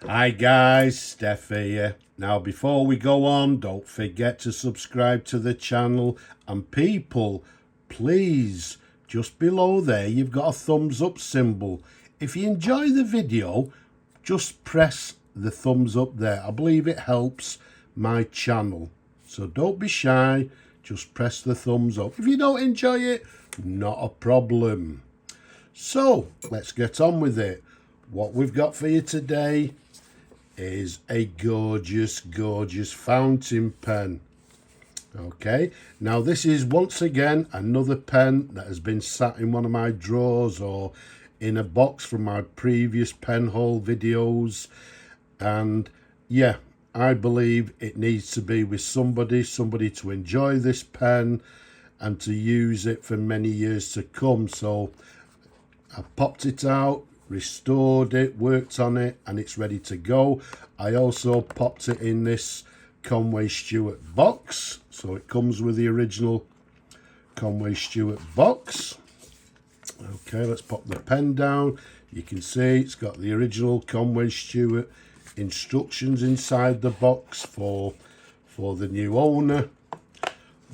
Hi guys, Steph here. Now before we go on, don't forget to subscribe to the channel, and people, please, just below there you've got a thumbs up symbol. If you enjoy the video, just press the thumbs up there. I believe it helps my channel. So don't be shy, just press the thumbs up. If you don't enjoy it, not a problem. So let's get on with it. What we've got for you today is a gorgeous fountain pen. Okay, now this is once again another pen that has been sat in one of my drawers or in a box from my previous pen haul videos, and yeah, I believe it needs to be with somebody to enjoy this pen and to use it for many years to come. So I popped it out, restored it, worked on it, and it's ready to go. I also popped it in this Conway Stewart box, so it comes with the original Conway Stewart box. Okay, let's pop the pen down. You can see it's got the original Conway Stewart instructions inside the box for the new owner.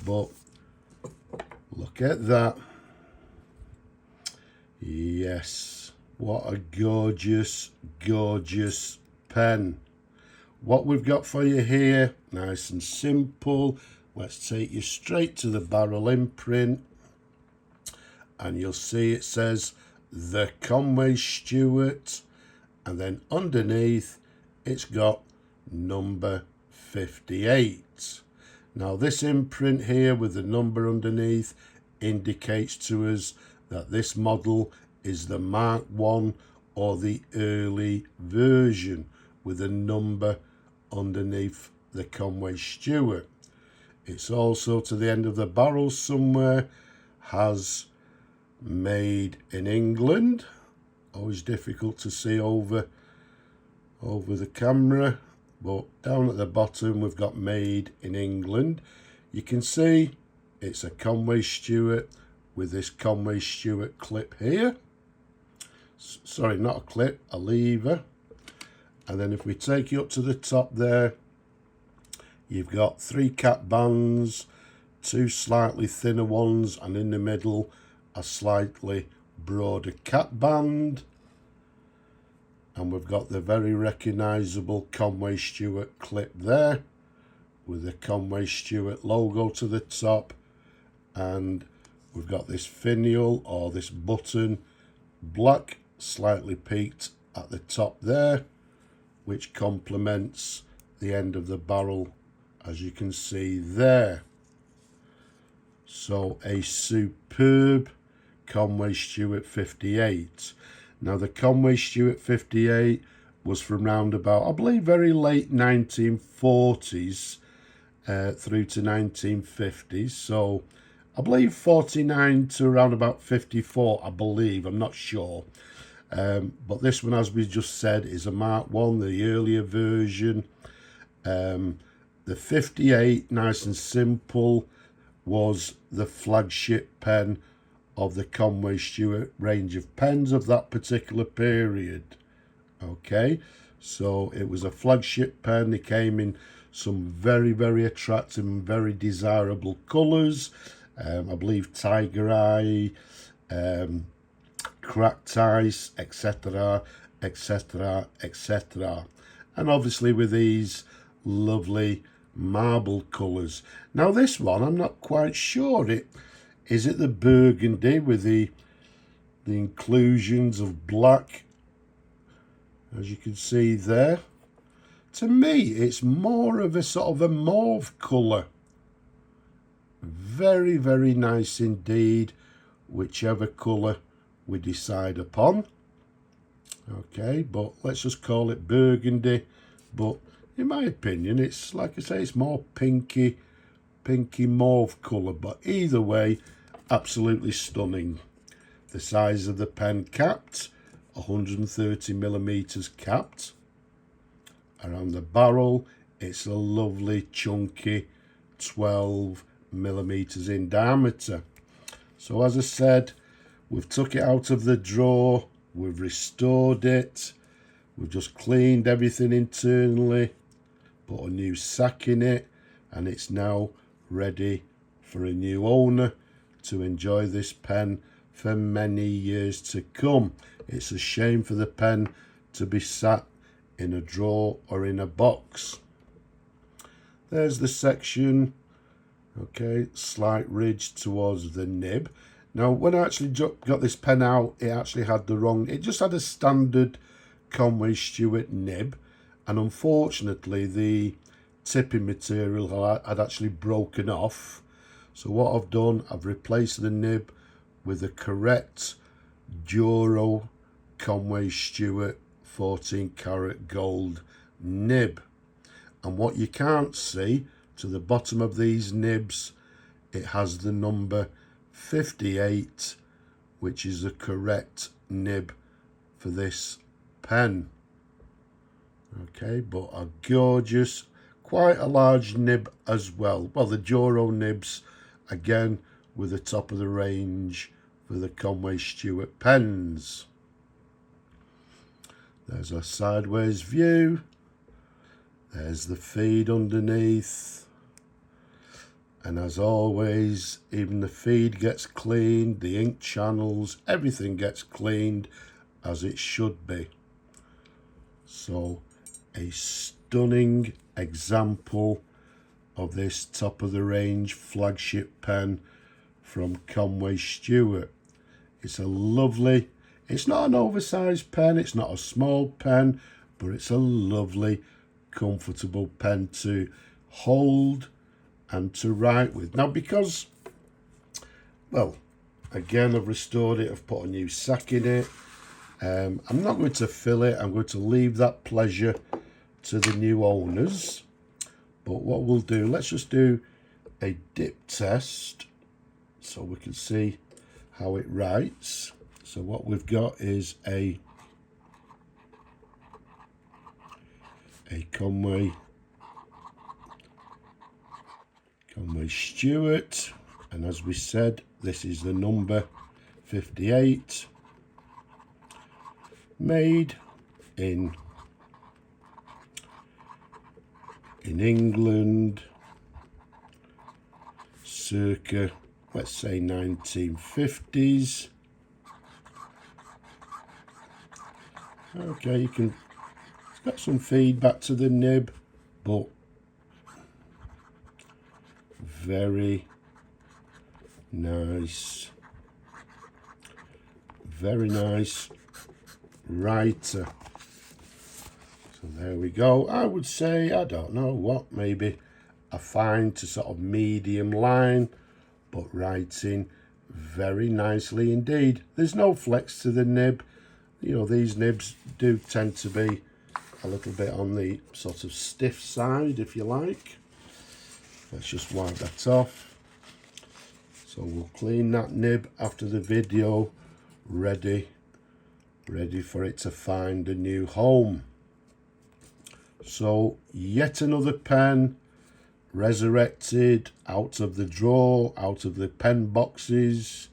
But look at that. Yes, what a gorgeous pen. What we've got for you here, nice and simple. Let's take you straight to the barrel imprint, and you'll see it says the Conway Stewart, and then underneath it's got number 58. Now this imprint here with the number underneath indicates to us that this model is the Mark 1 or the early version with a number underneath the Conway Stewart. It's also to the end of the barrel somewhere has made in England. Always difficult to see over the camera, but down at the bottom we've got made in England. You can see it's a Conway Stewart with this Conway Stewart clip here. Sorry, not a clip, a lever. And then if we take you up to the top there, you've got 3 cap bands, 2 slightly thinner ones, and in the middle a slightly broader cap band. And we've got the very recognisable Conway Stewart clip there with the Conway Stewart logo to the top, and we've got this finial or this button, black, slightly peaked at the top there, which complements the end of the barrel, as you can see there. So a superb Conway Stewart 58. Now the Conway Stewart 58 was from round about, I believe, very late 1940s through to 1950s. So I believe 49 to around about 54, I believe, I'm not sure. But this one, as we just said, is a Mark 1, the earlier version. The 58, nice and simple, was the flagship pen of the Conway Stewart range of pens of that particular period. Okay, so it was a flagship pen. It came in some very attractive and very desirable colours. I believe tiger eye, cracked ice, etc, and obviously with these lovely marble colours. Now this one, I'm not quite sure, is it the burgundy with the inclusions of black, as you can see there. To me it's more of a sort of a mauve colour. Very nice indeed, whichever colour we decide upon. Okay, but let's just call it burgundy. But in my opinion, it's, like I say, it's more pinky mauve colour, but either way, absolutely stunning. The size of the pen capped, 130mm capped. Around the barrel, it's a lovely chunky 12mm in diameter. So as I said, we've took it out of the drawer, we've restored it, We've just cleaned everything internally, put a new sack in it, and it's now ready for a new owner to enjoy this pen for many years to come. It's a shame for the pen to be sat in a drawer or in a box. There's the section. Okay, slight ridge towards the nib. Now, when I actually got this pen out, it actually had the wrong, it just had a standard Conway Stewart nib, and unfortunately the tipping material had actually broken off. So what I've done, I've replaced the nib with the correct Duro Conway Stewart 14 karat gold nib. And what you can't see, to the bottom of these nibs, it has the number 58, which is the correct nib for this pen. Okay, but a gorgeous, quite a large nib as well. Well, the Duro nibs, again, with the top of the range for the Conway Stewart pens. There's a sideways view. There's the feed underneath. And as always, even the feed gets cleaned, the ink channels, everything gets cleaned as it should be. So, a stunning example of this top of the range flagship pen from Conway Stewart. It's a lovely, it's not an oversized pen, it's not a small pen, but it's a lovely, comfortable pen to hold and to write with. Now, because, well, again, I've restored it, I've put a new sack in it. I'm not going to fill it, I'm going to leave that pleasure to the new owners. But what we'll do, let's just do a dip test so we can see how it writes. So what we've got is a Conway Stewart, and as we said, this is the number 58, made in England circa, let's say, 1950s. Okay, it's got some feedback to the nib, but very nice writer. So there we go. I would say, I don't know what, maybe a fine to sort of medium line, but writing very nicely indeed. There's no flex to the nib. You know, these nibs do tend to be a little bit on the sort of stiff side, if you like. Let's just wipe that off. So we'll clean that nib after the video, ready for it to find a new home. So yet another pen resurrected out of the drawer, out of the pen boxes,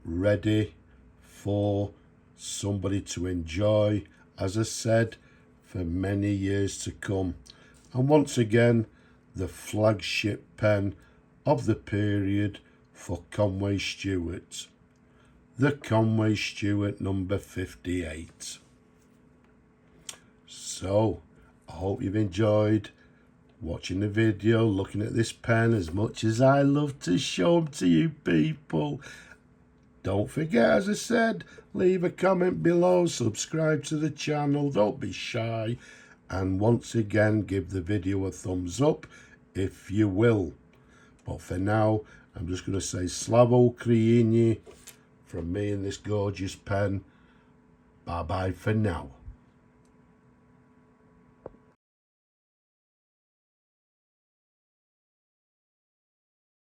ready for somebody to enjoy, as I said, for many years to come. And once again, the flagship pen of the period for Conway Stewart, the Conway Stewart number 58. So, I hope you've enjoyed watching the video, looking at this pen as much as I love to show them to you people. Don't forget, as I said, leave a comment below, subscribe to the channel, don't be shy, and once again, give the video a thumbs up if you will. But for now, I'm just going to say Slavo Ukraini from me and this gorgeous pen. Bye bye for now.